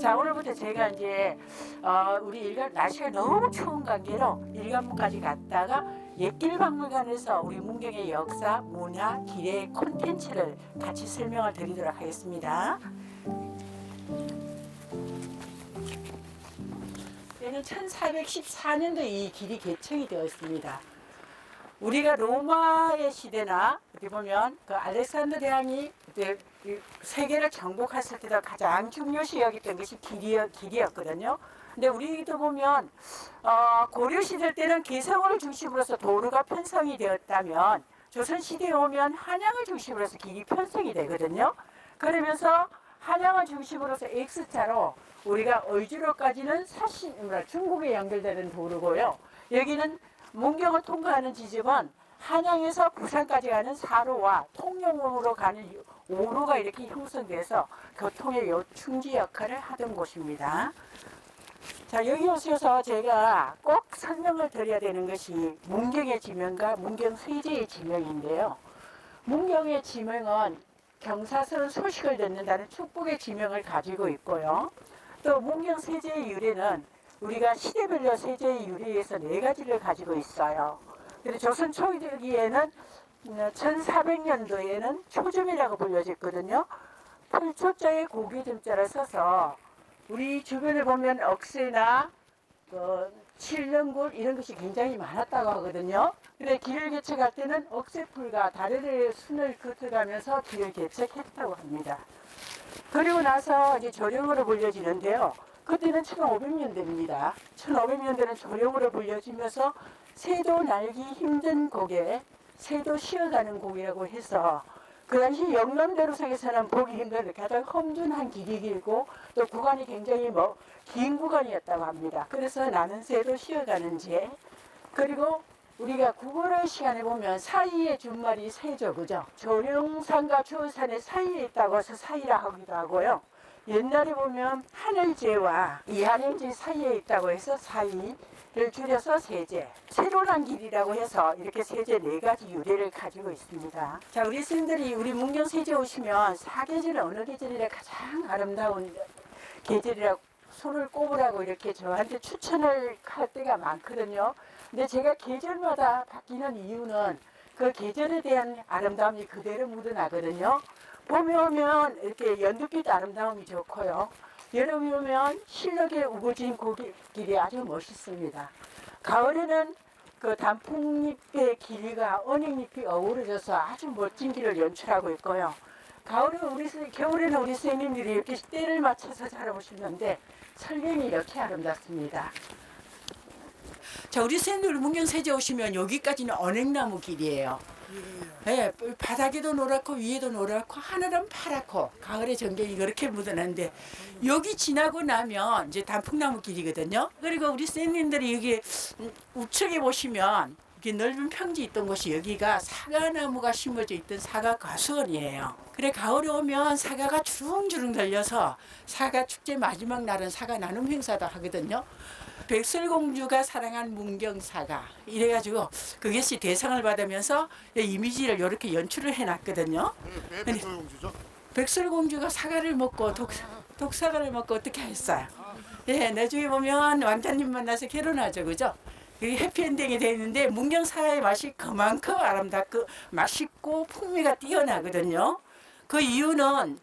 자, 오늘부터 제가 이제 우리 일간 날씨가 너무 추운 관계로 일간문까지 갔다가 옛길박물관에서 우리 문경의 역사, 문화, 기대 콘텐츠를 같이 설명을 드리도록 하겠습니다. 얘는 1414년도에 이 길이 개청이 되어 있습니다. 우리가 로마의 시대나 어떻게 보면 그 알렉산더 대왕이 세계를 정복했을 때도 가장 중요시 여겼던 것이 길이었거든요. 근데 우리도 보면 고려 시대 때는 개성을 중심으로서 도로가 편성이 되었다면 조선 시대에 오면 한양을 중심으로서 길이 편성이 되거든요. 그러면서 한양을 중심으로서 X자로 우리가 의주로까지는 중국에 연결되는 도로고요. 여기는 문경을 통과하는 지점은 한양에서 부산까지 가는 4로와 통영으로 가는 5로가 이렇게 형성돼서 교통의 요충지 역할을 하던 곳입니다. 자, 여기 오셔서 제가 꼭 설명을 드려야 되는 것이 문경의 지명과 문경 세제의 지명인데요. 문경의 지명은 경사스러운 소식을 듣는다는 축복의 지명을 가지고 있고요. 또 문경 세제의 유래는 우리가 시대별로 세제의 유래에서 4가지를 가지고 있어요. 그리고 조선 초기에는 1400년도에는 초점이라고 불려졌거든요. 풀초자에 고기점자를 써서 우리 주변에 보면 억새나 칠렁굴 이런 것이 굉장히 많았다고 하거든요. 근데 길을 개척할 때는 억새풀과 다래의 순을 긋어가면서 길을 개척했다고 합니다. 그리고 나서 이제 조령으로 불려지는데요. 그때는 1500년대입니다. 1500년대는 조령으로 불려지면서 새도 날기 힘든 곡에 새도 쉬어가는 곡이라고 해서 그 당시 영남대로상에서는 보기 힘든 가장 험준한 길이 길고 또 구간이 굉장히 긴 구간이었다고 합니다. 그래서 나는 새도 쉬어가는 제 그리고 우리가 국어의 시간에 보면 사이의 준말이 새죠, 그죠? 조령산과 주어산의 사이에 있다고 해서 사이라 하기도 하고요. 옛날에 보면 하늘제와 이하늘제 사이에 있다고 해서 사이를 줄여서 세제, 세로란 길이라고 해서 이렇게 세제 4가지 유래를 가지고 있습니다. 자, 우리 스님들이 우리 문경 세제 오시면 사계절 어느 계절이라 가장 아름다운 계절이라고 손을 꼽으라고 이렇게 저한테 추천을 할 때가 많거든요. 근데 제가 계절마다 바뀌는 이유는 그 계절에 대한 아름다움이 그대로 묻어나거든요. 봄에 오면 이렇게 연두빛 아름다움이 좋고요. 여름에 오면 실록에 우거진 고길이 아주 멋있습니다. 가을에는 그 단풍잎의 길이가 은행잎이 어우러져서 아주 멋진 길을 연출하고 있고요. 겨울에는 우리 선생님들이 이렇게 때를 맞춰서 자라보시는데 설경이 이렇게 아름답습니다. 자, 우리 선생님들 문경 세제 오시면 여기까지는 언행나무 길이에요. 네, 바닥에도 노랗고 위에도 노랗고 하늘은 파랗고 가을의 전경이 그렇게 묻어나는데 여기 지나고 나면 이제 단풍나무 길이거든요. 그리고 우리 선생님들이 여기 우측에 보시면 이렇게 넓은 평지 있던 곳이 여기가 사과나무가 심어져 있던 사과 과수원이에요. 그래 가을에 오면 사과가 주렁주렁 달려서 사과 축제 마지막 날은 사과 나눔 행사도 하거든요. 백설공주가 사랑한 문경사과 이래가지고 그것이 대상을 받으면서 이미지를 이렇게 연출을 해놨거든요. 왜 백설공주죠? 백설공주가 사과를 먹고 독사과를 먹고 어떻게 했어요? 예, 나중에 보면 왕자님 만나서 결혼하죠, 그죠? 이게 해피엔딩이 되어 있는데 문경사과의 맛이 그만큼 아름답고 맛있고 풍미가 뛰어나거든요. 그 이유는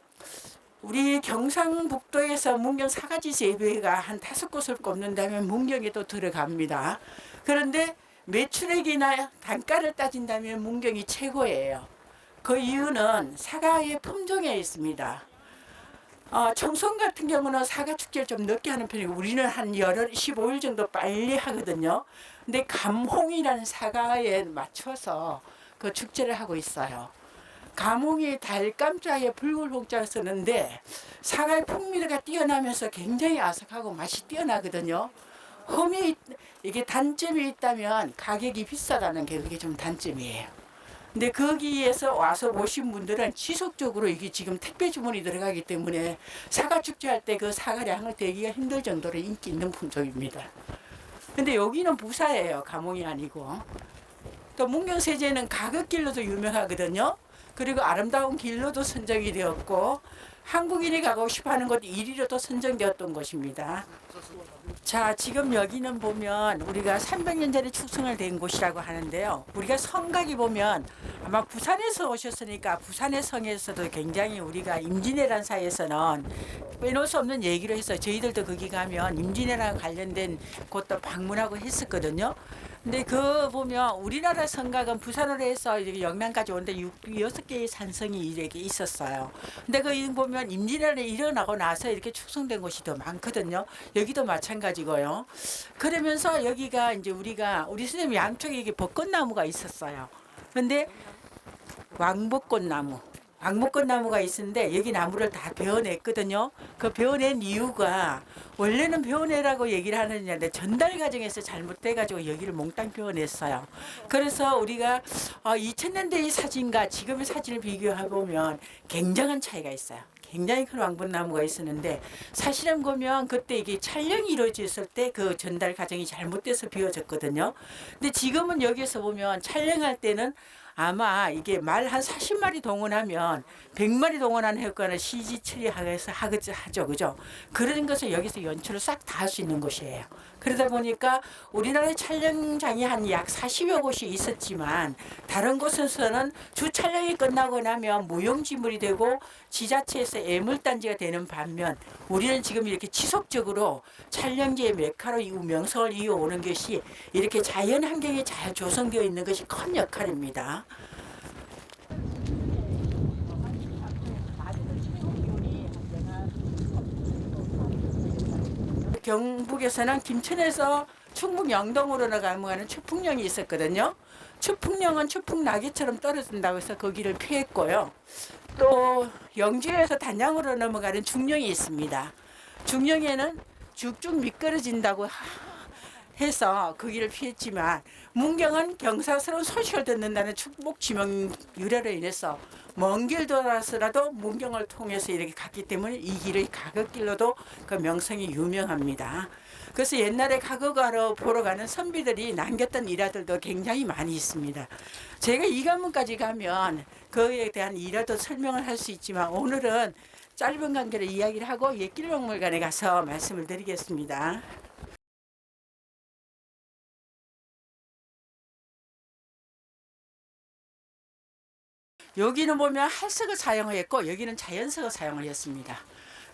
우리 경상북도에서 문경 사가지 재배가 한 5곳을 꼽는다면 문경에도 들어갑니다. 그런데 매출액이나 단가를 따진다면 문경이 최고예요. 그 이유는 사과의 품종에 있습니다. 청송 같은 경우는 사과 축제를 좀 늦게 하는 편이고 우리는 한 열흘 15일 정도 빨리 하거든요. 근데 감홍이라는 사과에 맞춰서 그 축제를 하고 있어요. 감홍이 달감자에 붉은 홍자를 쓰는데 사과의 풍미가 뛰어나면서 굉장히 아삭하고 맛이 뛰어나거든요. 이게 단점이 있다면 가격이 비싸다는 게 그게 좀 단점이에요. 근데 거기에서 와서 보신 분들은 지속적으로 이게 지금 택배 주문이 들어가기 때문에 사과 축제할 때 그 사과량을 대기가 힘들 정도로 인기 있는 품종입니다. 근데 여기는 부사예요. 감홍이 아니고. 또 문경세제는 가극길로도 유명하거든요. 그리고 아름다운 길로도 선정이 되었고 한국인이 가고 싶어하는 곳 1위로도 선정되었던 곳입니다. 자, 지금 여기는 보면 우리가 300년 전에 축성을 된 곳이라고 하는데요. 우리가 성곽이 보면 아마 부산에서 오셨으니까 부산의 성에서도 굉장히 우리가 임진왜란 사이에서는 빼놓을 수 없는 얘기로 해서 저희들도 거기 가면 임진왜란 관련된 곳도 방문하고 했었거든요. 근데 그 보면 우리나라 성곽은 부산으로 해서 이렇게 영남까지 오는데 6개의 산성이 이렇게 있었어요. 근데 그 보면 임진왜란이 일어나고 나서 이렇게 축성된 곳이 더 많거든요. 여기도 마찬가지고요. 그러면서 여기가 이제 우리 선생님 양쪽에 이게 벚꽃나무가 있었어요. 근데 왕벚꽃나무가 있었는데 여기 나무를 다 베어냈거든요. 그 베어낸 이유가 원래는 베어내라고 얘기를 하느냐인데 전달 과정에서 잘못돼가지고 여기를 몽땅 베어냈어요. 그래서 우리가 2000년대의 사진과 지금의 사진을 비교해 보면 굉장한 차이가 있어요. 굉장히 큰 왕벚나무가 있었는데 사실은 보면 그때 이게 촬영이 이루어졌을 때 그 전달 과정이 잘못돼서 비워졌거든요. 근데 지금은 여기서 보면 촬영할 때는 아마 이게 말 한 40마리 동원하면 100마리 동원하는 효과는 CG 처리해서 하죠. 그죠? 그런 것을 여기서 연출을 싹 다 할 수 있는 곳이에요. 그러다 보니까 우리나라의 촬영장이 한 약 40여 곳이 있었지만 다른 곳에서는 주 촬영이 끝나고 나면 무용지물이 되고 지자체에서 애물단지가 되는 반면 우리는 지금 이렇게 지속적으로 촬영지의 메카로 명성을 이어오는 것이 이렇게 자연 환경이 잘 조성되어 있는 것이 큰 역할입니다. 경북에서는 김천에서 충북 영동으로 가는 추풍령이 있었거든요. 추풍령은 추풍나기처럼 떨어진다고 해서 거기를 피했고요. 또 영주에서 단양으로 넘어가는 중령이 있습니다. 중령에는 쭉쭉 미끄러진다고 해서 거기를 피했지만 문경은 경사스러운 소식을 듣는다는 축복 지명 유래로 인해서 먼 길 돌아서라도 문경을 통해서 이렇게 갔기 때문에 이 길의 가극길로도 그 명성이 유명합니다. 그래서 옛날에 가극하러 보러 가는 선비들이 남겼던 일화들도 굉장히 많이 있습니다. 제가 이 관문까지 가면 그에 대한 일화도 설명을 할 수 있지만 오늘은 짧은 관계로 이야기를 하고 옛길박물관에 가서 말씀을 드리겠습니다. 여기는 보면 할석을 사용했고 여기는 자연석을 사용을 했습니다.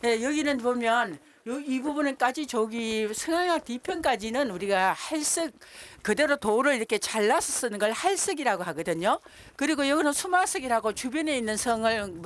예, 여기는 보면 이 부분까지 저기 승하야 뒤편까지는 우리가 할석 그대로 돌을 이렇게 잘라서 쓰는 걸 할석이라고 하거든요. 그리고 여기는 수마석이라고 주변에 있는 성을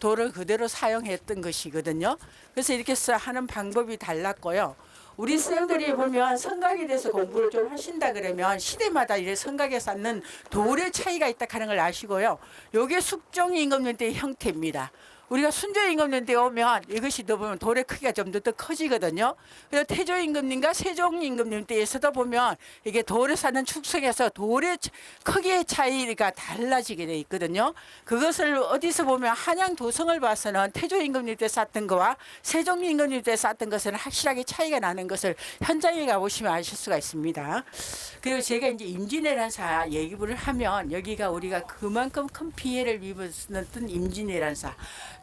돌을 그대로 사용했던 것이거든요. 그래서 이렇게 하는 방법이 달랐고요. 우리 선생들이 보면 성곽에 대해서 공부를 좀 하신다 그러면 시대마다 이래 성곽에 쌓는 돌의 차이가 있다 하는 걸 아시고요. 요게 숙종 임금년 때의 형태입니다. 우리가 순조 임금년 때 오면 이것이 더 보면 돌의 크기가 좀 더 커지거든요. 그래서 태조 임금님과 세종 임금님 때에서도 보면 이게 돌에 쌓는 축성에서 돌의 크기의 차이가 달라지게 돼 있거든요. 그것을 어디서 보면 한양 도성을 봐서는 태조 임금님 때 쌓던 거와 세종 임금님 때 쌓던 것은 확실하게 차이가 나는 것을 현장에 가보시면 아실 수가 있습니다. 그리고 제가 이제 임진왜란사 얘기를 하면 여기가 우리가 그만큼 큰 피해를 입었던 임진왜란사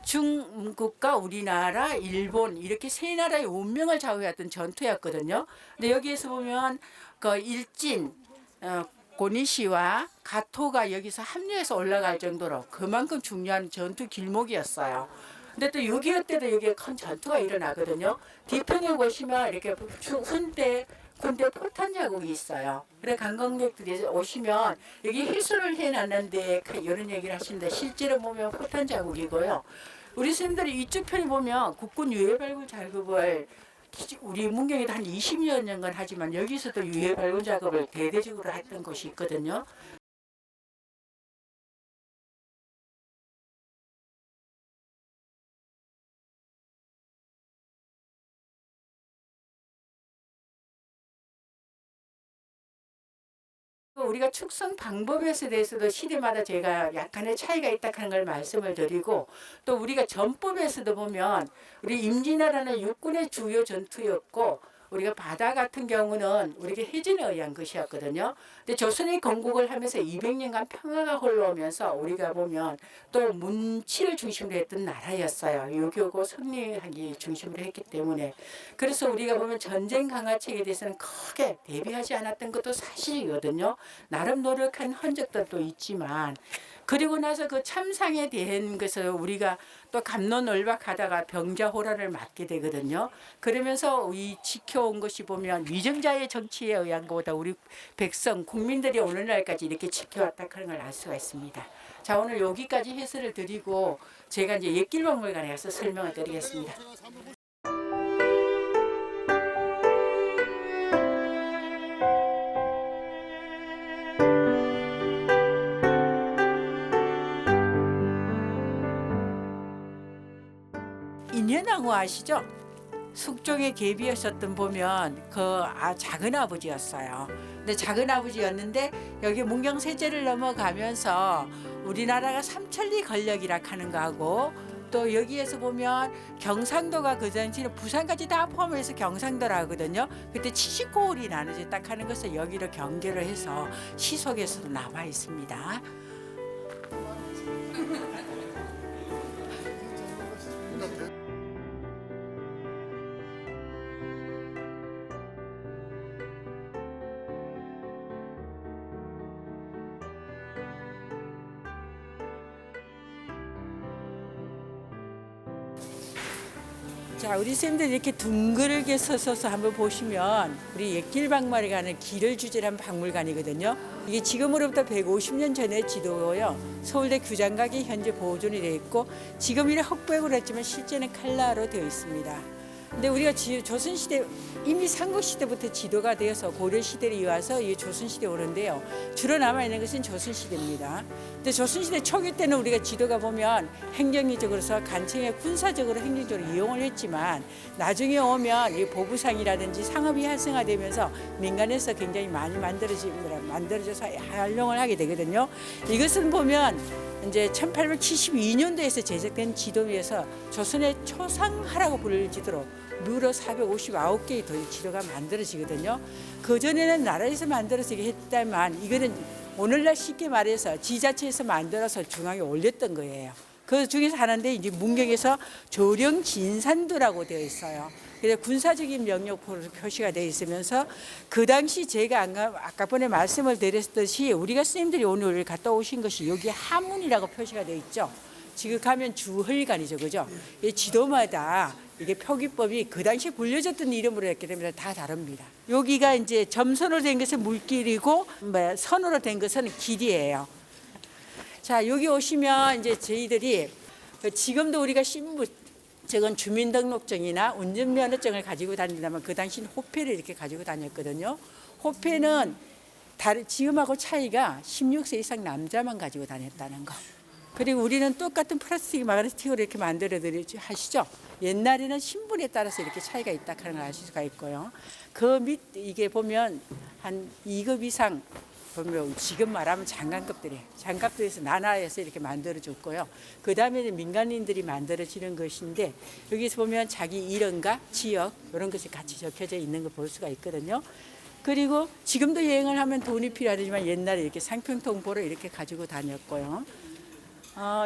중국과 우리나라, 일본 이렇게 세 나라의 운명을 좌우했던 전투였거든요. 근데 여기에서 보면 그 일진 고니시와 가토가 여기서 합류해서 올라갈 정도로 그만큼 중요한 전투 길목이었어요. 근데 또 6.25 때도 여기에 큰 전투가 일어나거든요. 뒤편에 보시면 이렇게 군대 포탄 자국이 있어요. 그래 관광객들이 오시면 여기 희수를 해놨는데 이런 얘기를 하시는데 실제로 보면 포탄 자국이고요. 우리 선생들이 이쪽 편에 보면 국군 유해 발굴 작업을 우리 문경에도 한 20여 년간 하지만 여기서도 유해 발굴 작업을 대대적으로 했던 곳이 있거든요. 우리가 축성 방법에 대해서도 시대마다 제가 약간의 차이가 있다 하는 걸 말씀을 드리고 또 우리가 전법에서도 보면 우리 임진왜란은 육군의 주요 전투였고 우리가 바다 같은 경우는 우리가 해전에 의한 것이었거든요. 근데 조선이 건국을 하면서 200년간 평화가 흘러오면서 우리가 보면 또 문치를 중심으로 했던 나라였어요. 유교고 성리학이 중심으로 했기 때문에. 그래서 우리가 보면 전쟁 강화책에 대해서는 크게 대비하지 않았던 것도 사실이거든요. 나름 노력한 흔적들도 있지만, 그리고 나서 그 참상에 대한 것을 우리가 또 갑론을박하다가 병자호란을 맞게 되거든요. 그러면서 이 지켜온 것이 보면 위정자의 정치에 의한 것보다 우리 백성, 국민들이 오늘날까지 이렇게 지켜왔다 하는 걸 알 수가 있습니다. 자, 오늘 여기까지 해설을 드리고 제가 이제 옛길박물관에 가서 설명을 드리겠습니다. 인현왕후 아시죠? 숙종의 계비였었던 보면 그 작은 아버지였어요. 근데 작은 아버지였는데 여기 문경세제를 넘어가면서 우리나라가 삼천리 권력이라 하는 거하고 또 여기에서 보면 경상도가 그 당시는 부산까지 다 포함해서 경상도라 하거든요. 그때 70고을이 나눠져 딱 하는 것을 여기로 경계를 해서 시속에서도 남아 있습니다. 자, 우리 쌤들 이렇게 둥글게 서서 한번 보시면 우리 옛길박물관에 가는 길을 주제한 박물관이거든요. 이게 지금으로부터 150년 전의 지도고요. 서울대 규장각이 현재 보존이 되어 있고 지금은 흑백으로 했지만 실제는 칼라로 되어 있습니다. 근데 우리가 조선시대 이미 삼국시대부터 지도가 되어서 고려시대를 이어서 이 조선시대에 오는데요. 주로 남아있는 것은 조선시대입니다. 근데 조선시대 초기 때는 우리가 지도가 보면 행정적으로서 간청에 군사적으로 행정적으로 이용을 했지만 나중에 오면 이 보부상이라든지 상업이 활성화되면서 민간에서 굉장히 많이 만들어져서 활용을 하게 되거든요. 이것은 보면 이제 1872년도에서 제작된 지도에서 조선의 초상하라고 불릴 지도로 무려 459개의 지도가 만들어지거든요. 그전에는 나라에서 만들어지게 했다만 이거는 오늘날 쉽게 말해서 지자체에서 만들어서 중앙에 올렸던 거예요. 그 중에서 하나인데 이제 문경에서 조령진산도라고 되어 있어요. 그래서 군사적인 명령으로 표시가 되어 있으면서 그 당시 제가 아까 전에 말씀을 드렸듯이 우리가 선생님들이 오늘 갔다 오신 것이 여기 하문이라고 표시가 되어 있죠. 지금 가면 주헐관이죠, 그죠? 이 지도마다 이게 표기법이 그 당시에 불려졌던 이름으로 했기 때문에 다 다릅니다. 여기가 이제 점선으로 된 것은 물길이고 선으로 된 것은 길이에요. 자, 여기 오시면 이제 저희들이 지금도 우리가 저건 주민등록증이나 운전면허증을 가지고 다닌다면 그 당시는 호패를 이렇게 가지고 다녔거든요. 호패는 지금하고 차이가 16세 이상 남자만 가지고 다녔다는 거. 그리고 우리는 똑같은 플라스틱 마그네틱으로 이렇게 만들어드리지 하시죠. 옛날에는 신분에 따라서 이렇게 차이가 있다 하는 걸 아실 수가 있고요. 그 밑 이게 보면 한 2급 이상 보면 지금 말하면 장갑들에서 나라에서 이렇게 만들어줬고요. 그 다음에는 민간인들이 만들어지는 것인데 여기서 보면 자기 이름과 지역 이런 것이 같이 적혀져 있는 걸 볼 수가 있거든요. 그리고 지금도 여행을 하면 돈이 필요하지만 옛날에 이렇게 상평통보를 이렇게 가지고 다녔고요.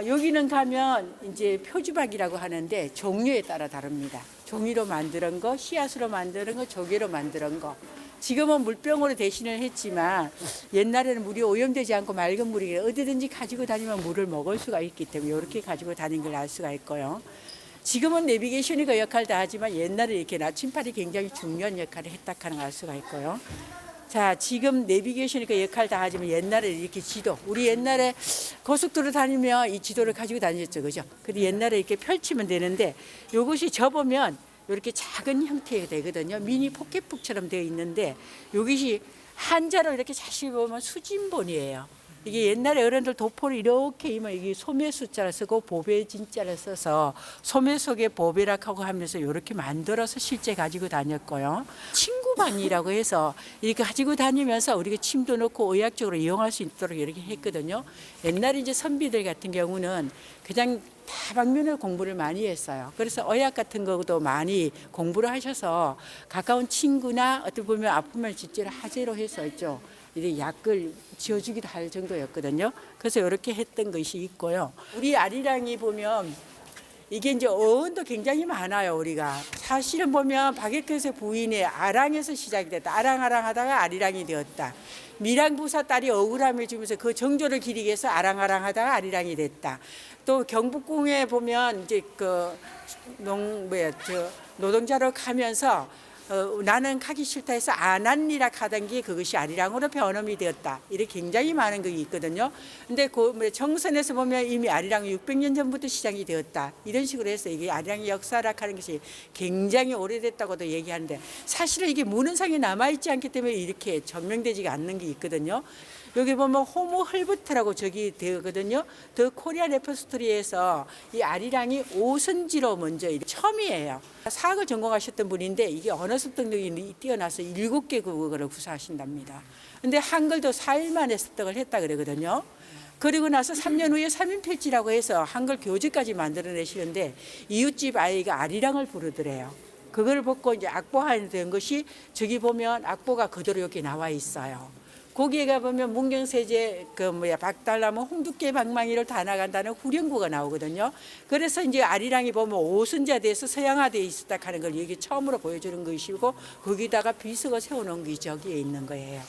여기는 가면 이제 표주박이라고 하는데 종류에 따라 다릅니다. 종이로 만드는 거, 씨앗으로 만드는 거, 조개로 만드는 거. 지금은 물병으로 대신을 했지만 옛날에는 물이 오염되지 않고 맑은 물이 어디든지 가지고 다니면 물을 먹을 수가 있기 때문에 이렇게 가지고 다니는 걸 알 수가 있고요. 지금은 내비게이션이 그 역할을 다 하지만 옛날에 이렇게 나침팔이 굉장히 중요한 역할을 했다 하는 걸 알 수가 있고요. 자, 지금 내비게이션이 그 역할을 다 하지만 옛날에 이렇게 지도, 우리 옛날에 고속도로 다니면 이 지도를 가지고 다녔죠, 그죠? 근데 옛날에 이렇게 펼치면 되는데 이것이 접으면 이렇게 작은 형태가 되거든요. 미니 포켓북처럼 되어 있는데 이것이 한자로 이렇게 자세히 보면 수진본이에요. 이게 옛날에 어른들 도포를 이렇게 이면 이게 소매 숫자를 쓰고 보배 진자를 써서 소매 속에 보배락하고 하면서 이렇게 만들어서 실제 가지고 다녔고요. 침구방이라고 해서 이렇게 가지고 다니면서 우리가 침도 넣고 의학적으로 이용할 수 있도록 이렇게 했거든요. 옛날에 이제 선비들 같은 경우는 그냥 다방면을 공부를 많이 했어요. 그래서 의학 같은 것도 많이 공부를 하셔서 가까운 친구나 어떻게 보면 아프면 진짜 하재로 해서 있죠. 이렇게 약을 지어주기도 할 정도였거든요. 그래서 이렇게 했던 것이 있고요. 우리 아리랑이 보면 이게 이제 어원도 굉장히 많아요. 우리가 사실은 보면 박혁회의 부인의 아랑에서 시작이 됐다. 아랑아랑 하다가 아리랑이 되었다. 밀양부사 딸이 억울함을 주면서 그 정조를 기리기 위해서 아랑아랑 하다가 아리랑이 됐다. 또 경복궁에 보면 이제 노동자로 가면서 나는 가기 싫다 해서 안한니라 하던 게 그것이 아리랑으로 변음이 되었다. 이렇게 굉장히 많은 게 있거든요. 근데 그 정선에서 보면 이미 아리랑이 600년 전부터 시작이 되었다. 이런 식으로 해서 이게 아리랑의 역사라 하는 것이 굉장히 오래됐다고도 얘기하는데 사실은 이게 문헌상에 남아있지 않기 때문에 이렇게 증명되지가 않는 게 있거든요. 여기 보면 호모 헐부트라고 저기 되거든요. 더 코리아 레퍼스토리에서 이 아리랑이 오선지로 먼저 처음이에요. 사학을 전공하셨던 분인데 이게 언어 습득력이 뛰어나서 7개 국어를 구사하신답니다. 근데 한글도 4일 만에 습득을 했다 그러거든요. 그리고 나서 3년 후에 3인필지라고 해서 한글 교재까지 만들어내시는데 이웃집 아이가 아리랑을 부르더래요. 그걸 보고 이제 악보화된 된 것이 저기 보면 악보가 그대로 여기 나와 있어요. 거기에 가보면 문경세제 박달나무 홍두깨 방망이를 다 나간다는 후령구가 나오거든요. 그래서 이제 아리랑이 보면 오선자돼서 서양화되어 있었다 하는 걸 여기 처음으로 보여주는 것이고 거기다가 비석을 세워놓은 게 저기에 있는 거예요.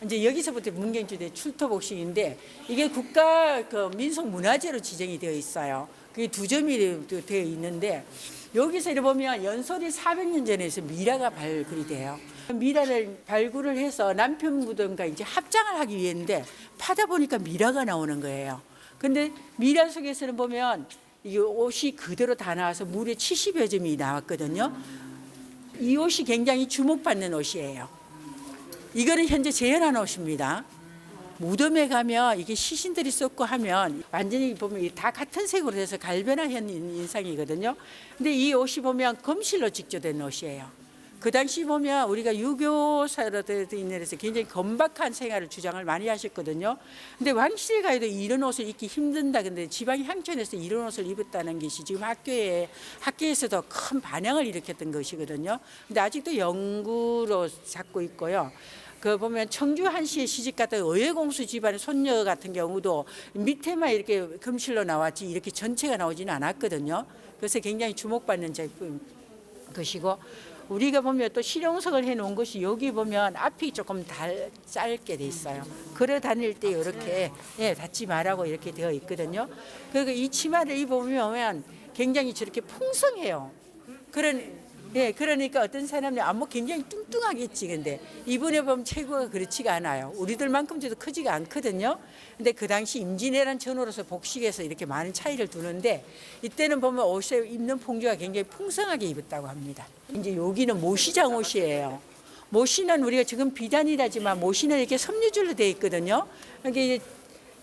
이제 여기서부터 문경주대 출토복식인데 이게 국가 민속문화재로 지정이 되어 있어요. 그게 2점이 되어 있는데 여기서 이렇게 보면 연소리 400년 전에서 미라가 발굴이 돼요. 미라를 발굴을 해서 남편 무덤과 이제 합장을 하기 위해인데 파다 보니까 미라가 나오는 거예요. 근데 미라 속에서는 보면 이 옷이 그대로 다 나와서 무려 70여 점이 나왔거든요. 이 옷이 굉장히 주목받는 옷이에요. 이거는 현재 재현한 옷입니다. 무덤에 가면 이게 시신들이 썼고 하면 완전히 보면 다 같은 색으로 돼서 갈변화한 인상이거든요. 근데 이 옷이 보면 금실로 직조된 옷이에요. 그 당시 보면 우리가 유교사로 인해서 굉장히 건박한 생활을 주장을 많이 하셨거든요. 근데 왕실 가에도 이런 옷을 입기 힘든다. 근데 지방 향촌에서 이런 옷을 입었다는 것이 지금 학교에서도 큰 반향을 일으켰던 것이거든요. 근데 아직도 연구로 잡고 있고요. 그 보면 청주 한시에 시집갔던 의회공수 집안의 손녀 같은 경우도 밑에만 이렇게 금실로 나왔지 이렇게 전체가 나오지는 않았거든요. 그래서 굉장히 주목받는 제품 것이고 우리가 보면 또 실용석을 해놓은 것이 여기 보면 앞이 조금 짧게 돼 있어요. 걸어 다닐 때 이렇게 닿지 말라고 이렇게 되어 있거든요. 그리고 이 치마를 입으면 굉장히 저렇게 풍성해요. 그러니까 어떤 사람이 굉장히 뚱뚱하겠지. 근데 이번에 보면 체구가 그렇지가 않아요. 우리들만큼도 크지가 않거든요. 근데 그 당시 임진왜란 전후로서 복식에서 이렇게 많은 차이를 두는데 이때는 보면 옷에 입는 풍조가 굉장히 풍성하게 입었다고 합니다. 이제 여기는 모시장 옷이에요. 모시는 우리가 지금 비단이라지만 모시는 이렇게 섬유줄로 되어 있거든요. 이게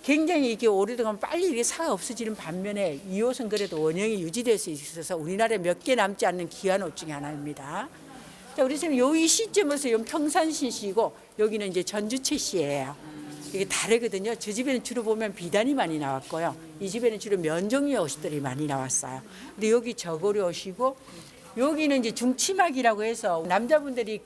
굉장히 이게 오래동안 빨리 이게 사가 없어지는 반면에 이 옷은 그래도 원형이 유지될 수 있어서 우리나라에 몇 개 남지 않는 귀한 옷 중에 하나입니다. 자, 우리 선생님 이 시점에서 이 평산신 씨고 여기는 이제 전주채 씨예요. 이게 다르거든요. 저 집에는 주로 보면 비단이 많이 나왔고요. 이 집에는 주로 면종류 옷들이 많이 나왔어요. 근데 여기 저고리 옷이고 여기는 이제 중치막이라고 해서 남자분들이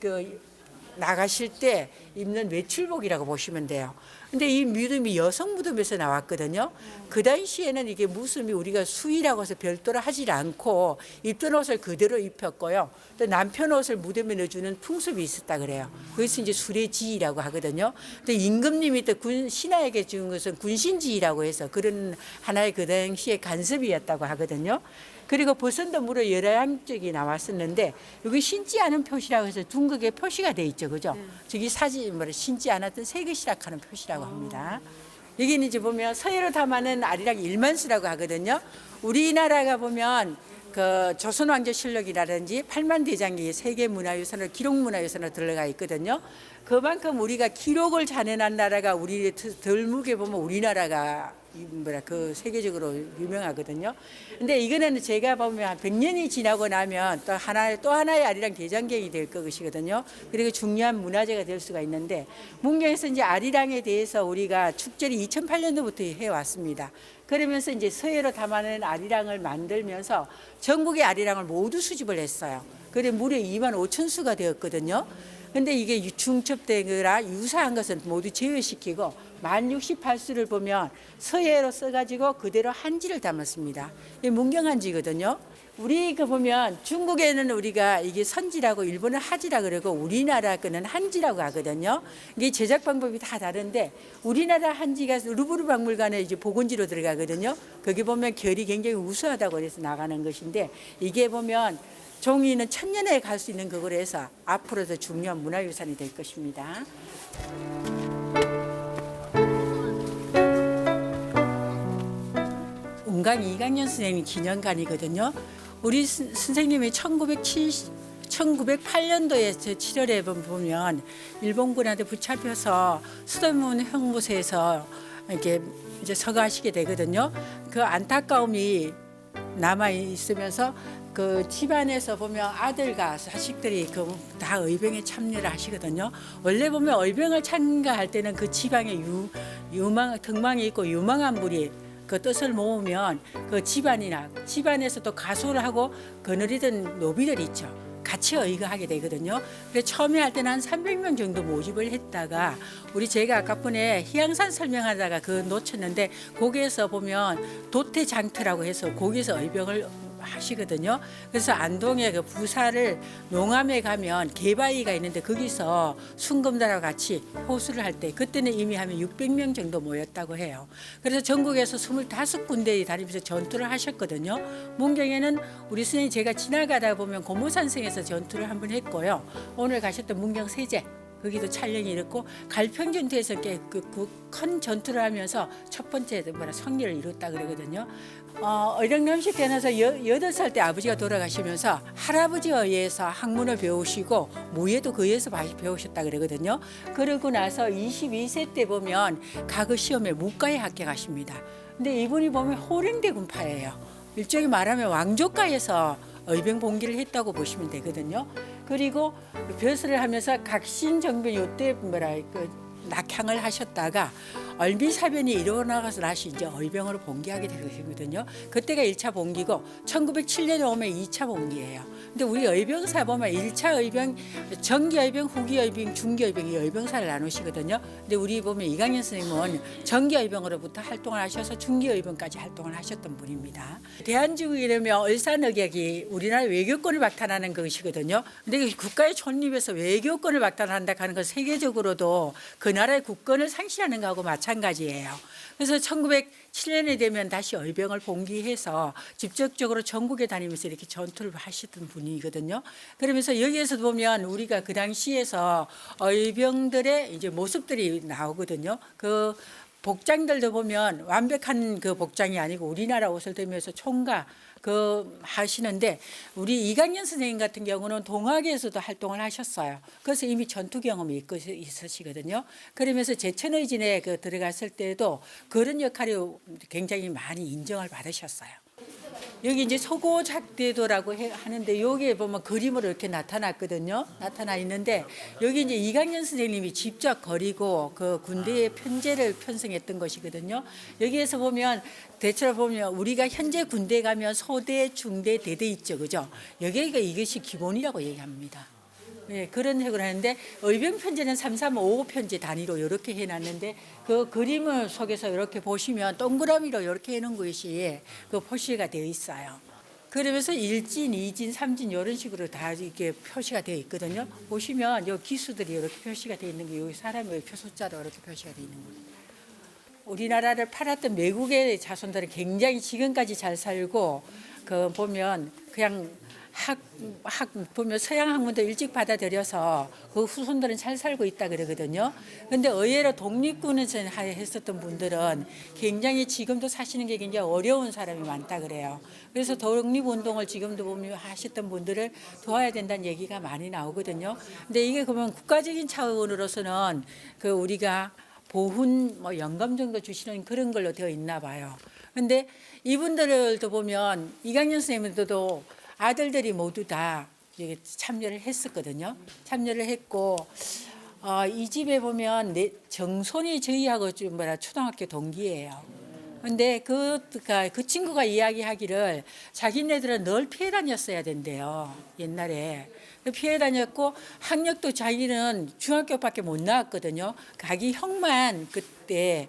나가실 때 입는 외출복이라고 보시면 돼요. 근데 이 무덤이 여성 무덤에서 나왔거든요. 그 당시에는 이게 무덤이 우리가 수의라고 해서 별도로 하질 않고 입던 옷을 그대로 입혔고요. 또 남편 옷을 무덤에 넣어주는 풍습이 있었다 그래요. 그래서 이제 수레지이라고 하거든요. 또 임금님이 또 신하에게 준 것은 군신지이라고 해서 그런 하나의 그 당시의 간섭이었다고 하거든요. 그리고 버선도 무려 11쪽이 나왔었는데 여기 신지 않은 표시라고 해서 둥글게 표시가 돼 있죠. 그죠? 저기 사진 신지 않았던 세것이라 하는 표시라고 합니다. 여기는 이제 보면 서예로 담아낸 아리랑 일만수라고 하거든요. 우리나라가 보면 조선왕조실록이라든지 팔만대장기 세계문화유산으로 기록문화유산으로 들어가 있거든요. 그만큼 우리가 기록을 잘해낸 나라가 우리 덜무게 보면 우리나라가 그 세계적으로 유명하거든요. 근데 이거는 제가 보면 한 100년이 지나고 나면 또 하나의 아리랑 대장경이 될 것이거든요. 그리고 중요한 문화재가 될 수가 있는데, 문경에서 이제 아리랑에 대해서 우리가 축제를 2008년도부터 해왔습니다. 그러면서 이제 서해로 담아낸 아리랑을 만들면서 전국의 아리랑을 모두 수집을 했어요. 그래 무려 2만 5천 수가 되었거든요. 근데 이게 중첩되거나 유사한 것은 모두 제외시키고 만 68수를 보면 서예로 써가지고 그대로 한지를 담았습니다. 이게 문경한지거든요. 우리 그 보면 중국에는 우리가 이게 선지라고 일본은 하지라 그러고 우리나라 거는 한지라고 하거든요. 이게 제작 방법이 다 다른데 우리나라 한지가 루브르 박물관에 이제 복원지로 들어가거든요. 거기 보면 결이 굉장히 우수하다고 해서 나가는 것인데 이게 보면 종이는 천년에 갈 수 있는 그거로 해서 앞으로도 중요한 문화유산이 될 것입니다. 은강 이강년 선생님 기념관이거든요. 우리 선생님이 1908년도에 7월에 보면 일본군한테 붙잡혀서 수도문 형무소에서 이렇게 이제 서거하시게 되거든요. 그 안타까움이 남아 있으면서 그 집안에서 보면 아들과 자식들이 그 다 의병에 참여를 하시거든요. 원래 보면 의병을 참가할 때는 그 지방에 덕망이 있고 유망한 분이 그 뜻을 모으면 그 집안에서 또 가수를 하고 거느리던 노비들이 있죠. 같이 의거하게 되거든요. 그래서 처음에 할 때는 한 300명 정도 모집을 했다가 제가 아까 분에 희양산 설명하다가 그 놓쳤는데 거기에서 보면 도태장터라고 해서 거기서 의병을 하시거든요. 그래서 안동에 그 부사를 농암에 가면 개바위가 있는데 거기서 순금단하고 같이 호수를 할 때 그때는 이미 하면 600명 정도 모였다고 해요. 그래서 전국에서 25군데에 다니면서 전투를 하셨거든요. 문경에는 우리 선생님 제가 지나가다 보면 고모산성에서 전투를 한번 했고요. 오늘 가셨던 문경 세제 거기도 촬영이 이렇고 갈평전투에서 큰 전투를 하면서 첫 번째 성리를 이뤘다 그러거든요. 의령남시 태어나서 8살 때 아버지가 돌아가시면서 할아버지에 의해서 학문을 배우시고 무예도 그에서 배우셨다 그러거든요. 그러고 나서 22세 때 보면 가그 시험에 무과에 합격하십니다. 근데 이분이 보면 호랭대 군파예요. 일종의 말하면 왕족가에서 의병 봉기를 했다고 보시면 되거든요. 그리고 벼슬을 하면서 각신정변 요때 낙향을 하셨다가 얼미사변이 일어나가서 다시 이제 의병으로 봉기하게 되거든요. 그때가 1차 봉기고 1907년에 오면 2차 봉기예요. 근데 우리 의병사 보면 1차 의병, 정기 의병, 후기 의병, 중기 의병 이 의병사를 나누시거든요. 근데 우리 보면 이강년 선생님은 정기 의병으로부터 활동을 하셔서 중기 의병까지 활동을 하셨던 분입니다. 대한민국이라면 을사늑약이 우리나라 외교권을 박탈하는 것이거든요. 근데 국가의 존립에서 외교권을 박탈한다 하는 건 세계적으로도 그 나라의 국권을 상실하는 거하고 마찬가지예요. 그래서 1907년에 되면 다시 의병을 봉기해서 직접적으로 전국에 다니면서 이렇게 전투를 하시던 분이거든요. 그러면서 여기에서 보면 우리가 그 당시에서 의병들의 이제 모습들이 나오거든요. 그 복장들도 보면 완벽한 그 복장이 아니고 우리나라 옷을 들면서 총과 하시는데 우리 이강년 선생님 같은 경우는 동학에서도 활동을 하셨어요. 그래서 이미 전투 경험이 있으시거든요. 그러면서 제천의진에 들어갔을 때도 그런 역할이 굉장히 많이 인정을 받으셨어요. 여기 이제 소고작대도라고 하는데 여기에 보면 그림으로 이렇게 나타났거든요. 나타나 있는데 여기 이제 이강년 선생님이 직접 그리고 그 군대의 편제를 편성했던 것이거든요. 여기에서 보면 대체로 보면 우리가 현재 군대 가면 소대, 중대, 대대 있죠, 그죠? 여기가 이것이 기본이라고 얘기합니다. 네, 그런 핵을 하는데 의병 편제는 3, 3, 5 편제 단위로 이렇게 해놨는데 그 그림을 속에서 이렇게 보시면 동그라미로 이렇게 해놓은 것이 그 표시가 되어 있어요. 그러면서 1진, 2진, 3진 이런 식으로 다 이렇게 표시가 되어 있거든요. 보시면 요 기수들이 이렇게 표시가 되어 있는 게 여기 사람의 표소자로 이렇게 표시가 되어 있는 거예요. 우리나라를 팔았던 외국의 자손들은 굉장히 지금까지 잘 살고 그 보면 그냥 보면 서양 학문도 일찍 받아들여서 그 후손들은 잘 살고 있다 그러거든요. 근데 의외로 독립군에서 했었던 분들은 굉장히 지금도 사시는 게 굉장히 어려운 사람이 많다 그래요. 그래서 독립운동을 지금도 보면 하셨던 분들을 도와야 된다는 얘기가 많이 나오거든요. 근데 이게 그러면 국가적인 차원으로서는 그 우리가 보훈 뭐 연금 정도 주시는 그런 걸로 되어 있나 봐요. 근데 이분들도 보면 이강년 선생님들도 아들들이 모두 다 이게 참여를 했었거든요. 참여를 했고 이 집에 보면 정손이 저희하고 좀 초등학교 동기예요. 근데 그 친구가 이야기하기를 자기네들은 늘 피해 다녔어야 된대요. 옛날에. 피해 다녔고 학력도 자기는 중학교밖에 못 나왔거든요. 자기 형만 그때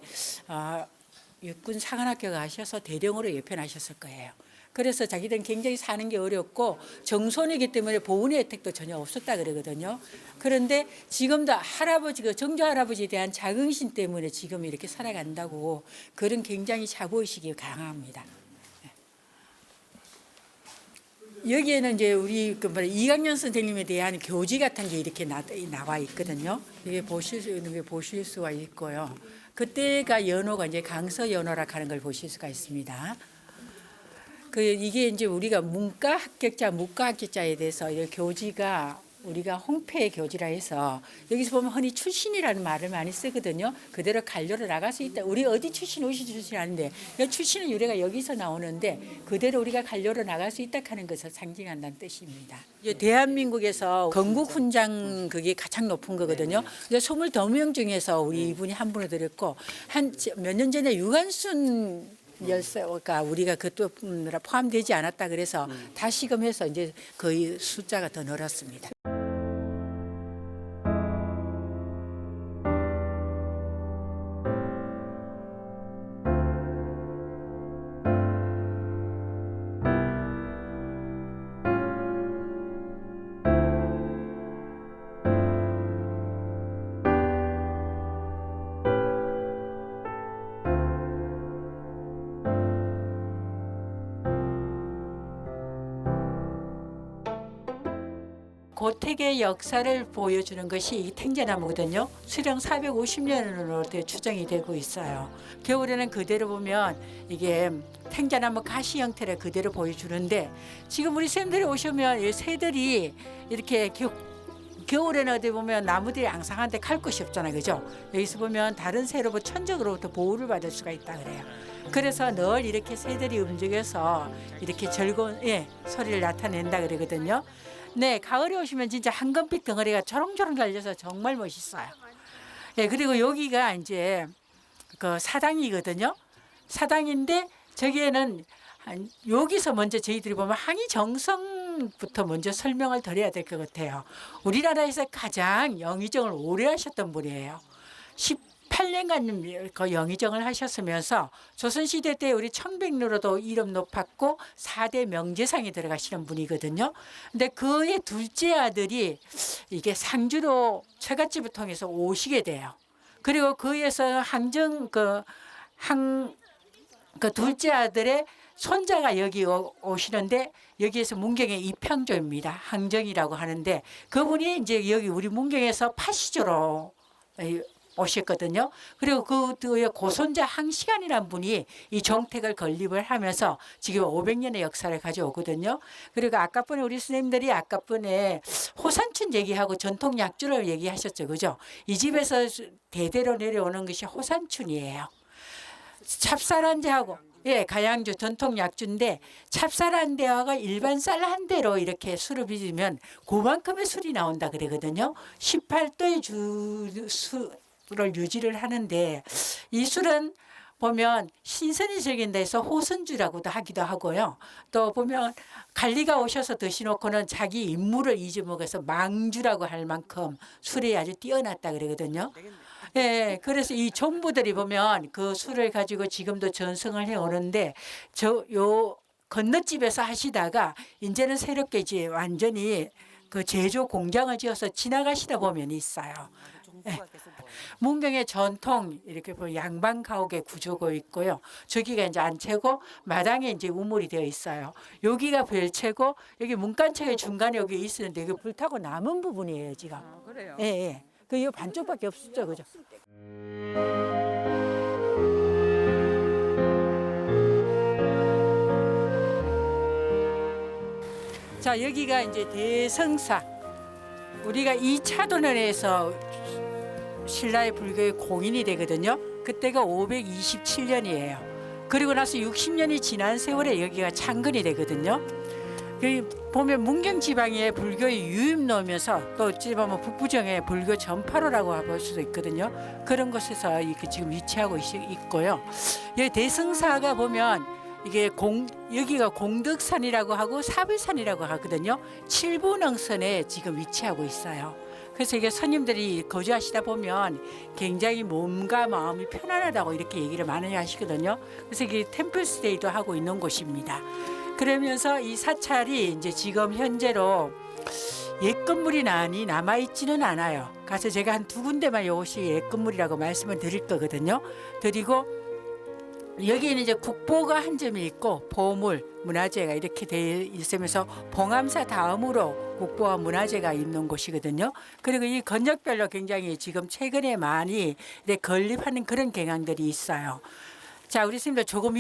육군 사관학교 가셔서 대령으로 예편하셨을 거예요. 그래서 자기들은 굉장히 사는 게 어렵고 정손이기 때문에 보훈의 혜택도 전혀 없었다 그러거든요. 그런데 지금도 할아버지, 정조 할아버지에 대한 자긍심 때문에 지금 이렇게 살아간다고 그런 굉장히 자부의식이 강합니다. 여기에는 이제 우리 이강년 선생님에 대한 교지 같은 게 이렇게 나와 있거든요. 이게 보실 수가 있고요. 그때가 연호가 이제 강서 연호라 하는 걸 보실 수가 있습니다. 이게 이제 우리가 문과 합격자에 대해서 이 교지가 우리가 홍폐 교지라 해서 여기서 보면 흔히 출신이라는 말을 많이 쓰거든요. 그대로 간료로 나갈 수 있다. 우리 어디 출신 아는데 출신은 우리가 여기서 나오는데 그대로 우리가 간료로 나갈 수 있다 하는 것을 상징한다는 뜻입니다. 대한민국에서 건국 훈장 그게 가장 높은 거거든요. 22명 중에서 우리 이분이 한 분을 드렸고 한 몇 년 전에 유관순 열쇠가 우리가 그것도 포함되지 않았다 그래서 다시금 해서 이제 거의 숫자가 더 늘었습니다. 고택의 역사를 보여주는 것이 이 탱자나무거든요. 수령 450년으로 추정이 되고 있어요. 겨울에는 그대로 보면 이게 탱자나무 가시 형태를 그대로 보여주는데 지금 우리 쌤들이 오시면 이 새들이 이렇게 겨울에는 어디 보면 나무들이 앙상한데 갈 곳이 없잖아요. 그죠? 여기서 보면 다른 새로부터 천적으로부터 보호를 받을 수가 있다 그래요. 그래서 늘 이렇게 새들이 움직여서 이렇게 즐거운 소리를 나타낸다 그러거든요. 네, 가을에 오시면 진짜 황금빛 덩어리가 초롱초롱 달려서 정말 멋있어요. 네, 그리고 여기가 이제 그 사당이거든요. 사당인데 저기에는 여기서 먼저 저희들이 보면 항의정성부터 먼저 설명을 드려야 될 것 같아요. 우리나라에서 가장 영의정을 오래 하셨던 분이에요. 18년간 그 영의정을 하셨으면서 조선시대 때 우리 청백로로도 이름 높았고 4대 명제상에 들어가시는 분이거든요. 근데 그의 둘째 아들이 이게 상주로 처갓집을 통해서 오시게 돼요. 그리고 그에서 그 둘째 아들의 손자가 여기 오시는데 여기에서 문경의 이평조입니다. 항정이라고 하는데 그분이 이제 여기 우리 문경에서 파시조로 오셨거든요. 그리고 그의 고손자 항시간이라는 분이 이 정택을 건립을 하면서 지금 500년의 역사를 가져오거든요. 그리고 아까번에 우리 선생님들이 아까번에 호산춘 얘기하고 전통 약주를 얘기하셨죠. 그죠? 이 집에서 대대로 내려오는 것이 호산춘이에요. 찹쌀한대하고 가양주 전통 약주인데 찹쌀한대하고 일반 쌀 한 대로 이렇게 술을 빚으면 그만큼의 술이 나온다 그러거든요. 18도의 술을 유지를 하는데 이 술은 보면 신선이 즐긴다 해서 호선주라고도 하기도 하고요. 또 보면 관리가 오셔서 드시놓고는 자기 임무를 잊어먹어서 망주라고 할 만큼 술이 아주 뛰어났다 그러거든요. 예, 그래서 이 종부들이 보면 그 술을 가지고 지금도 전승을 해 오는데 요 건너집에서 하시다가 이제는 새롭게 이제 완전히 그 제조 공장을 지어서 지나가시다 보면 있어요. 예. 문경의 전통 이렇게 보면 양반 가옥의 구조가 있고요. 저기가 이제 안채고 마당에 이제 우물이 되어 있어요. 여기가 별채고 여기 문간채의 중간에 여기 있었는데 이게 불타고 남은 부분이에요, 지금. 그래요? 예, 예. 그 반쪽밖에 없었죠, 그죠? 자, 여기가 이제 대성사. 우리가 2차 도련에서 신라의 불교의 공인이 되거든요. 그때가 527년이에요. 그리고 나서 60년이 지난 세월에 여기가 창건이 되거든요. 보면 문경 지방에 불교의 유입로면서 또 어찌 보면 북부정에 불교 전파로라고 볼 수도 있거든요. 그런 곳에서 이렇게 지금 위치하고 있고요. 여기 대승사가 보면 이게 여기가 공덕산이라고 하고 사불산이라고 하거든요. 칠부능선에 지금 위치하고 있어요. 그래서 이게 스님들이 거주하시다 보면 굉장히 몸과 마음이 편안하다고 이렇게 얘기를 많이 하시거든요. 그래서 이게 템플스테이도 하고 있는 곳입니다. 그러면서 이 사찰이 이제 지금 현재로 옛 건물이 많이 남아있지는 않아요. 가서 제가 한 2군데만 이것이 옛 건물이라고 말씀을 드릴 거거든요. 드리고 여기에는 이제 국보가 한 점이 있고 보물, 문화재가 이렇게 되어 있으면서 봉암사 다음으로 국보와 문화재가 있는 곳이거든요. 그리고 이 건역별로 굉장히 지금 최근에 많이 건립하는 그런 경향들이 있어요. 자, 우리 스님들 조금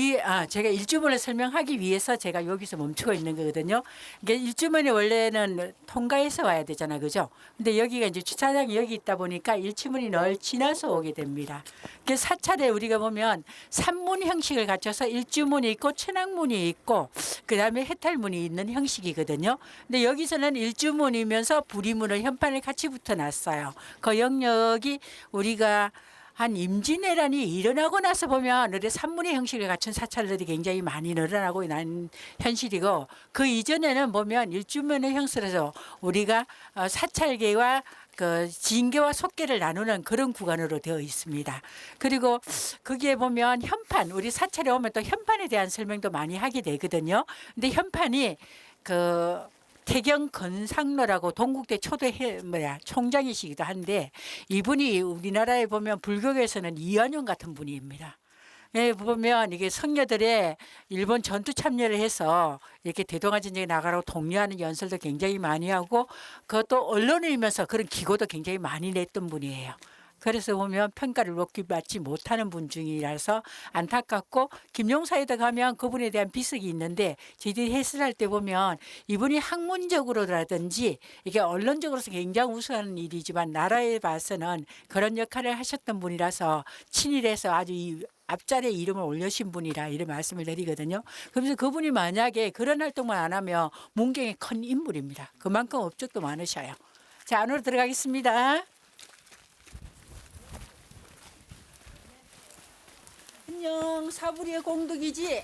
제가 일주문을 설명하기 위해서 제가 여기서 멈추고 있는 거거든요. 이게 일주문이 원래는 통가에서 와야 되잖아, 그죠? 근데 여기가 이제 주차장이 여기 있다 보니까 일주문이 널 지나서 오게 됩니다. 그 사찰에 우리가 보면 산문 형식을 갖춰서 일주문이 있고 천왕문이 있고 그다음에 해탈문이 있는 형식이거든요. 근데 여기서는 일주문이면서 부리문을 현판을 같이 붙여놨어요. 그 영역이 우리가 한 임진왜란이 일어나고 나서 보면 우리 산문의 형식을 갖춘 사찰들이 굉장히 많이 늘어나고 있는 현실이고 그 이전에는 보면 일주문의 형식으로 우리가 사찰계와 그 진계와 속계를 나누는 그런 구간으로 되어 있습니다. 그리고 거기에 보면 현판, 우리 사찰에 오면 또 현판에 대한 설명도 많이 하게 되거든요. 근데 현판이 그 태경 건상로라고 동국대 초대 총장이시기도 한데 이분이 우리나라에 보면 불교계에서는 이완용 같은 분입니다. 예, 보면 이게 성녀들의 일본 전투 참여를 해서 이렇게 대동아전쟁에 나가라고 독려하는 연설도 굉장히 많이 하고 그것도 언론이면서 그런 기고도 굉장히 많이 냈던 분이에요. 그래서 보면 평가를 높게 받지 못하는 분 중이라서 안타깝고 김용사에다 가면 그분에 대한 비석이 있는데 저희들이 해설할 때 보면 이분이 학문적으로라든지 이게 언론적으로서 굉장히 우수한 일이지만 나라에 봐서는 그런 역할을 하셨던 분이라서 친일해서 아주 이 앞자리에 이름을 올려신 분이라 이런 말씀을 드리거든요. 그래서 그분이 만약에 그런 활동만 안 하면 문경의 큰 인물입니다. 그만큼 업적도 많으셔요. 자, 안으로 들어가겠습니다. 안녕, 사부리의 공덕이지?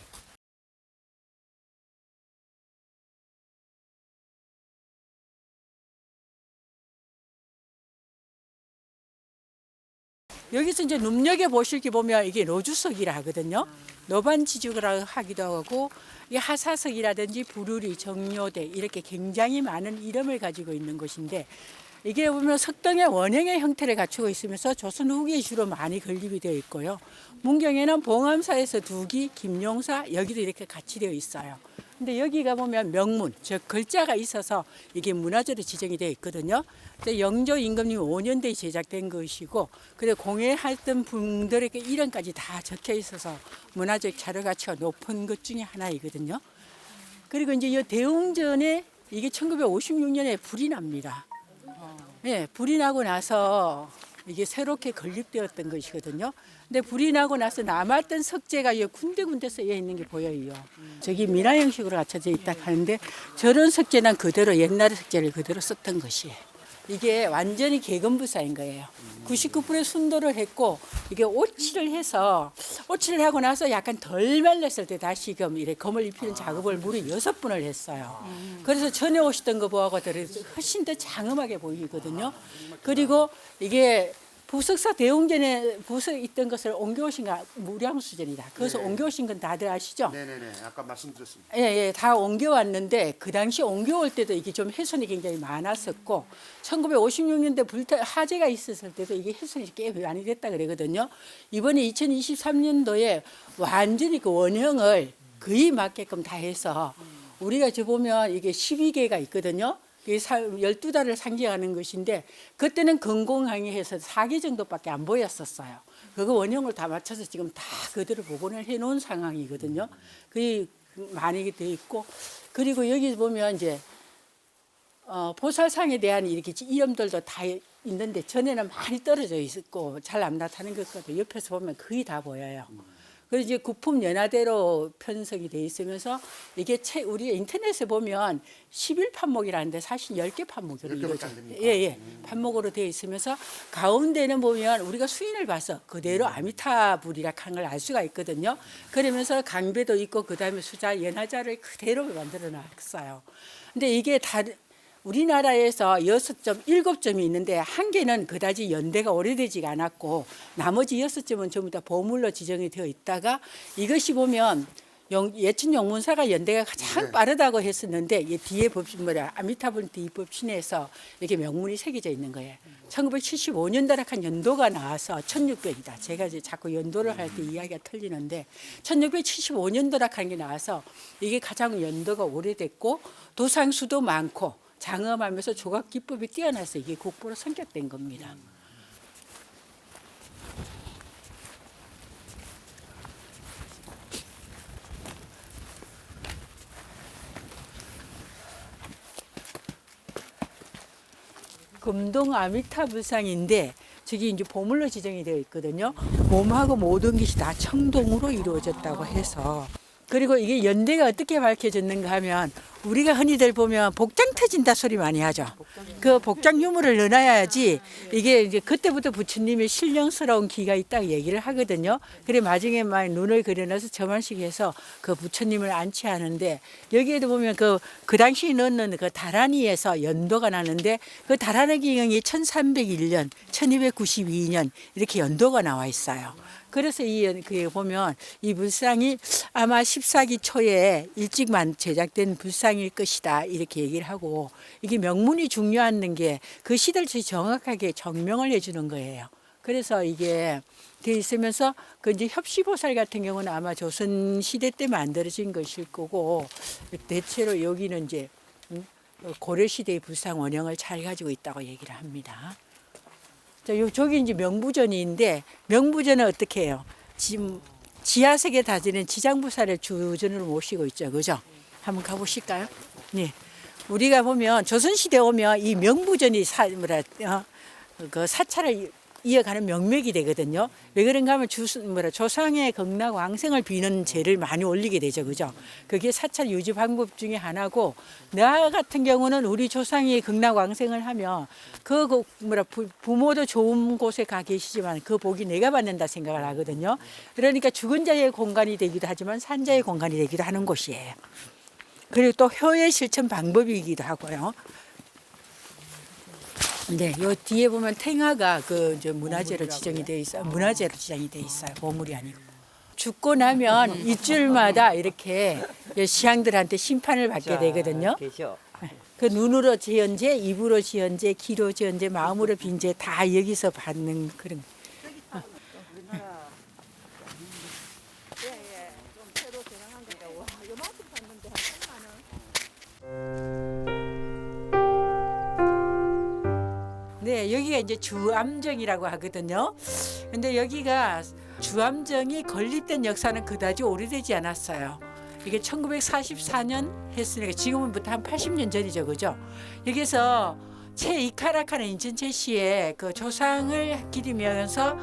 여기서 이제 눈여겨 보실 게 보면 이게 노주석이라 하거든요. 노반지죽이라고 하기도 하고 이 하사석이라든지 부르리, 정료대 이렇게 굉장히 많은 이름을 가지고 있는 곳인데 이게 보면 석등의 원형의 형태를 갖추고 있으면서 조선 후기에 주로 많이 건립이 되어 있고요. 문경에는 봉암사에서 두기, 김용사 여기도 이렇게 같이 되어 있어요. 근데 여기가 보면 명문, 즉 글자가 있어서 이게 문화재로 지정이 되어 있거든요. 영조 임금님 5년대에 제작된 것이고, 그리고 공예했던 분들에게 이름까지 다 적혀 있어서 문화적 자료 가치가 높은 것 중에 하나이거든요. 그리고 이제 이 대웅전에 이게 1956년에 불이 납니다. 네, 불이 나고 나서 이게 새롭게 건립되었던 것이거든요. 근데 불이 나고 나서 남았던 석재가 군데군데 쓰여 있는 게 보여요. 저기 미나 형식으로 갖춰져 있다 하는데 저런 석재는 그대로 옛날 석재를 그대로 썼던 것이에요. 이게 완전히 개건부사인 거예요. 99%의 순도를 했고 이게 오칠을 해서 오칠을 하고 나서 약간 덜 말렸을 때 다시금 이렇게 검을 입히는 작업을 무려 6번을 했어요. 그래서 전에 오셨던 거 보고 훨씬 더 장엄하게 보이거든요. 그리고 이게 부석사 대웅전에 부석 있던 것을 옮겨오신 거 무량수전이다. 그래서 옮겨오신 건 다들 아시죠? 네네네. 아까 말씀드렸습니다. 예, 다 옮겨왔는데 그 당시 옮겨올 때도 이게 좀 훼손이 굉장히 많았었고 1956년대 화재가 있었을 때도 이게 훼손이 꽤 많이 됐다 그러거든요. 이번에 2023년도에 완전히 그 원형을 거의 맞게끔 다 해서 우리가 저 보면 이게 12개가 있거든요. 12달을 상징하는 것인데 그때는 건공항해서 4개 정도밖에 안 보였었어요. 그거 원형을 다 맞춰서 지금 다 그대로 복원을 해놓은 상황이거든요. 그게 많이 돼 있고 그리고 여기 보면 이제 보살상에 대한 이렇게 이름들도 다 있는데 전에는 많이 떨어져 있었고 잘 안 나타나는 것도 옆에서 보면 거의 다 보여요. 그리고 이제 구품 연화대로 편성이 돼 있으면서 이게 우리 인터넷에 보면 11판목이라는데 사실 10개 판목으로 10개 밖에 안 이루어져. 됩니까? 예. 판목으로 되어 있으면서 가운데는 보면 우리가 수인을 봐서 그대로 아미타불이라 하는 걸 알 수가 있거든요. 그러면서 강배도 있고 그다음에 수자 연화자를 그대로 만들어 놨어요. 근데 이게 우리나라에서 6점, 7점이 있는데 한 개는 그다지 연대가 오래되지가 않았고 나머지 6점은 전부 다 보물로 지정이 되어 있다가 이것이 보면 예천 영문사가 연대가 가장 네. 빠르다고 했었는데 이 뒤에 아미타불 뒤 법신에서 이렇게 명문이 새겨져 있는 거예요. 1975년도락한 연도가 나와서 1600이다. 제가 이제 자꾸 연도를 할 때 이야기가 틀리는데 1675년도락한 게 나와서 이게 가장 연도가 오래됐고 도상수도 많고 장엄하면서 조각 기법이 뛰어나서 이게 국보로 선격된 겁니다. 금동 아미타불상인데 저기 이제 보물로 지정이 되어 있거든요. 몸하고 모든 것이 다 청동으로 이루어졌다고 해서 그리고 이게 연대가 어떻게 밝혀졌는가 하면 우리가 흔히들 보면 복장 터진다 소리 많이 하죠. 그 복장 유물을 넣어놔야지 이게 이제 그때부터 부처님의 신령스러운 기가 있다고 얘기를 하거든요. 그래 마중에 막 눈을 그려놔서 저만식 해서 그 부처님을 안치하는데 여기에도 보면 그 당시 넣는 그 다란이에서 연도가 나는데 그 다란의 기경이 1301년, 1292년 이렇게 연도가 나와 있어요. 그래서 그에 보면 이 불상이 아마 14기 초에 일찍만 제작된 불상일 것이다 이렇게 얘기를 하고 이게 명문이 중요한 게 그 시대를 정확하게 정명을 해주는 거예요. 그래서 이게 돼 있으면서 그 이제 협시보살 같은 경우는 아마 조선 시대 때 만들어진 것일 거고 대체로 여기는 이제 고려 시대의 불상 원형을 잘 가지고 있다고 얘기를 합니다. 저기 이제 명부전인데 명부전은 어떻게 해요? 지금 지하sek에 다지는 지장부살의 주전을 모시고 있죠, 그죠? 한번 가보실까요? 네, 우리가 보면 조선시대 오면 이 명부전이 그 사찰을 이어가는 명맥이 되거든요. 왜 그런가 하면 조상의 극락 왕생을 비는 제를 많이 올리게 되죠, 그죠? 그게 사찰 유지 방법 중에 하나고, 나 같은 경우는 우리 조상이 극락 왕생을 하면 부모도 좋은 곳에 가 계시지만 그 복이 내가 받는다 생각을 하거든요. 그러니까 죽은 자의 공간이 되기도 하지만 산자의 공간이 되기도 하는 곳이에요. 그리고 또 효의 실천 방법이기도 하고요. 네, 요 뒤에 보면 탱화가 문화재로 지정이 돼 있어요. 문화재로 지정이 돼 있어요. 보물이 아니고. 죽고 나면 일주일마다 이렇게 시향들한테 심판을 받게 되거든요. 그 눈으로 지은죄, 입으로 지은죄, 귀로 지은죄, 마음으로 빈죄 다 여기서 받는 그런. 네, 여기가 이제 주암정이라고 하거든요. 근데 여기가 주암정이 건립된 역사는 그다지 오래되지 않았어요. 이게 1944년 했으니까 지금부터 한 80년 전이죠, 그죠? 여기서 최이카락하는 인천 최씨의 그 조상을 기리면서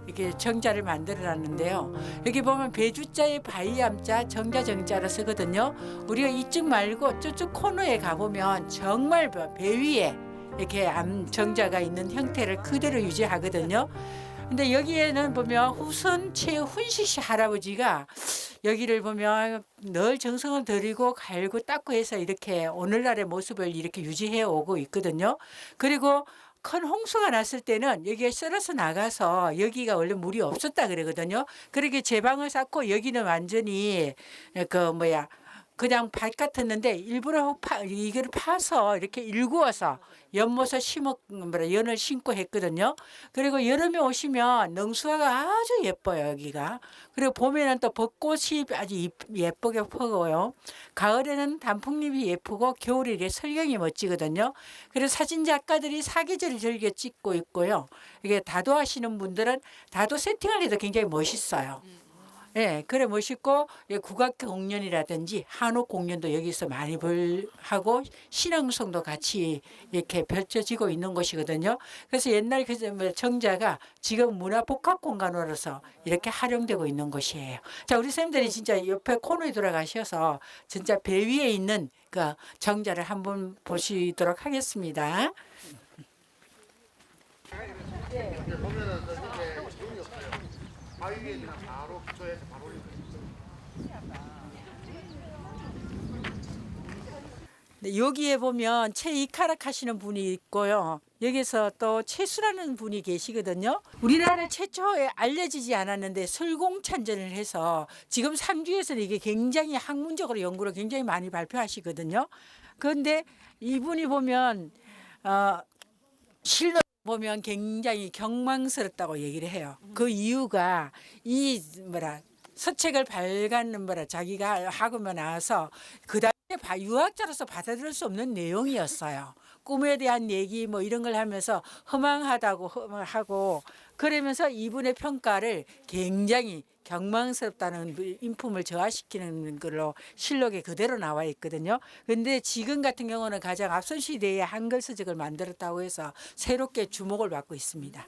이렇게 정자를 만들어놨는데요. 여기 보면 배주자에 바이암자, 정자 정자로 쓰거든요. 우리가 이쪽 말고 저쪽 코너에 가보면 정말 배 위에 이렇게 암정자가 있는 형태를 그대로 유지하거든요. 근데 여기에는 보면 후선 최훈식 할아버지가 여기를 보면 늘 정성을 들이고 갈고 닦고 해서 이렇게 오늘날의 모습을 이렇게 유지해 오고 있거든요. 그리고 큰 홍수가 났을 때는 여기에 썰어서 나가서 여기가 원래 물이 없었다 그러거든요. 그렇게 제방을 쌓고 여기는 완전히 그냥 밭 같았는데 일부러 이걸 파서 이렇게 일구어서 연못에 연을 심고 했거든요. 그리고 여름에 오시면 능수화가 아주 예뻐요, 여기가. 그리고 봄에는 또 벚꽃이 아주 예쁘게 펴고요. 가을에는 단풍잎이 예쁘고 겨울에 이렇게 설경이 멋지거든요. 그래서 사진 작가들이 사계절을 즐겨 찍고 있고요. 이게 다도하시는 분들은 다도 세팅을 해도 굉장히 멋있어요. 예, 그래 멋있고 예, 국악 공연이라든지 한옥 공연도 여기서 많이 하고 신앙송도 같이 이렇게 펼쳐지고 있는 곳이거든요. 그래서 옛날 그 정자가 지금 문화복합공간으로서 이렇게 활용되고 있는 곳이에요. 자, 우리 선생님들이 진짜 옆에 코너에 들어가셔서 진짜 배 위에 있는 그 정자를 한번 보시도록 하겠습니다. 보면은 이게 기운이 없어요. 바위 위에 그냥 바로 기초해서 바로 올리거든요. 네, 여기에 보면 최이카락 하시는 분이 있고요. 여기서 또 최수라는 분이 계시거든요. 우리나라 최초에 알려지지 않았는데 설공찬전을 해서 지금 상주에서는 이게 굉장히 학문적으로 연구를 굉장히 많이 발표하시거든요. 그런데 이분이 보면 실로 보면 굉장히 경망스럽다고 얘기를 해요. 그 이유가 이 서책을 발간은 자기가 하고 나서 그 당시에 유학자로서 받아들일 수 없는 내용이었어요. 꿈에 대한 얘기 뭐 이런 걸 하면서 허망하다고 하고 그러면서 이분의 평가를 굉장히 경망스럽다는 인품을 저하시키는 걸로 실록에 그대로 나와 있거든요. 그런데 지금 같은 경우는 가장 앞선 시대에 한글 서적을 만들었다고 해서 새롭게 주목을 받고 있습니다.